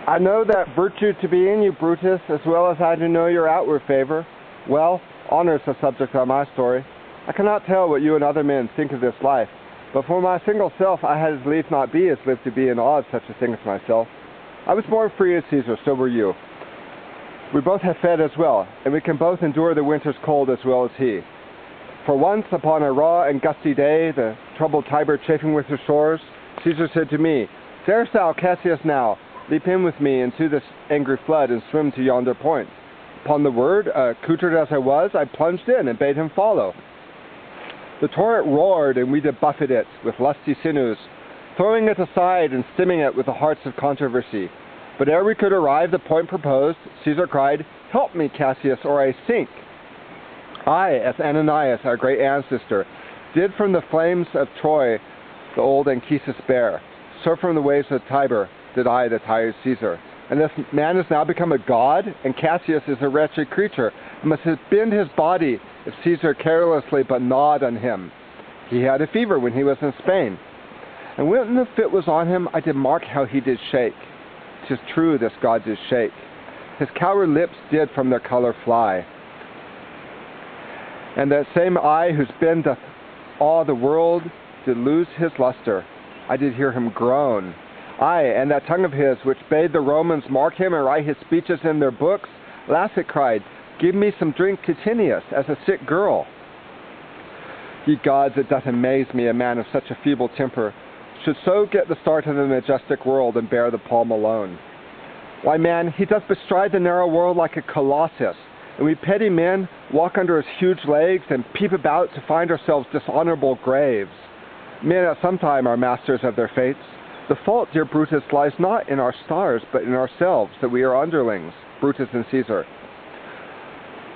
I know that virtue to be in you, Brutus, as well as I do know your outward favor. Well, honor is the subject of my story. I cannot tell what you and other men think of this life, but for my single self I had as lief not be as live to be in awe of such a thing as myself. I was born free as Caesar, so were you. We both have fed as well, and we can both endure the winter's cold as well as he. For once, upon a raw and gusty day, the troubled Tiber chafing with her shores, Caesar said to me, "Darest thou, Cassius, now leap in with me into this angry flood and swim to yonder point?" Upon the word, accoutred as I was, I plunged in and bade him follow. The torrent roared, and we did buffet it with lusty sinews, throwing it aside and stemming it with the hearts of controversy. But ere we could arrive the point proposed, Caesar cried, "Help me, Cassius, or I sink." I, as Ananias, our great ancestor, did from the flames of Troy the old Anchises bear, so from the waves of Tiber did I the tired Caesar. And this man is now become a god, and Cassius is a wretched creature, and must bend his body if Caesar carelessly but gnawed on him. He had a fever when he was in Spain, and when the fit was on him, I did mark how he did shake. 'Tis true this god did shake. His coward lips did from their color fly. And that same eye whose bend doth awe the world did lose his luster. I did hear him groan. Aye, and that tongue of his, which bade the Romans mark him and write his speeches in their books, last it cried, "Give me some drink Titinius, as a sick girl." Ye gods, it doth amaze me a man of such a feeble temper should so get the start of the majestic world and bear the palm alone. Why, man, he doth bestride the narrow world like a colossus, and we petty men walk under his huge legs and peep about to find ourselves dishonorable graves. Men at some time are masters of their fates. The fault, dear Brutus, lies not in our stars, but in ourselves, that we are underlings, Brutus and Caesar.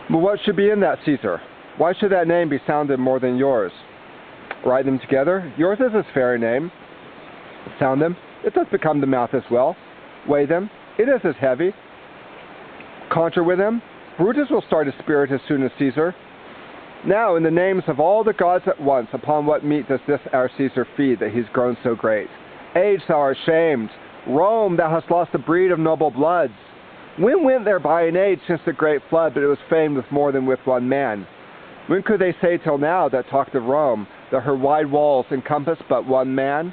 But what should be in that Caesar? Why should that name be sounded more than yours? Write them together. Yours is his fair name. Sound them. It does become the mouth as well. Weigh them. It is as heavy. Conjure with them. Brutus will start his spirit as soon as Caesar. Now, in the names of all the gods at once, upon what meat does this our Caesar feed, that he's grown so great? Age, thou art shamed. Rome, thou hast lost the breed of noble bloods. When went there by an age since the great flood, but it was famed with more than with one man? When could they say till now that talked of Rome, that her wide walls encompass but one man?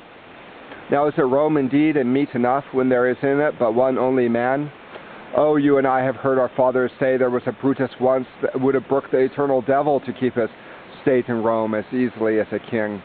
Now is it Rome indeed, and meet enough, when there is in it but one only man? Oh, you and I have heard our fathers say there was a Brutus once that would have brooked the eternal devil to keep his state in Rome as easily as a king.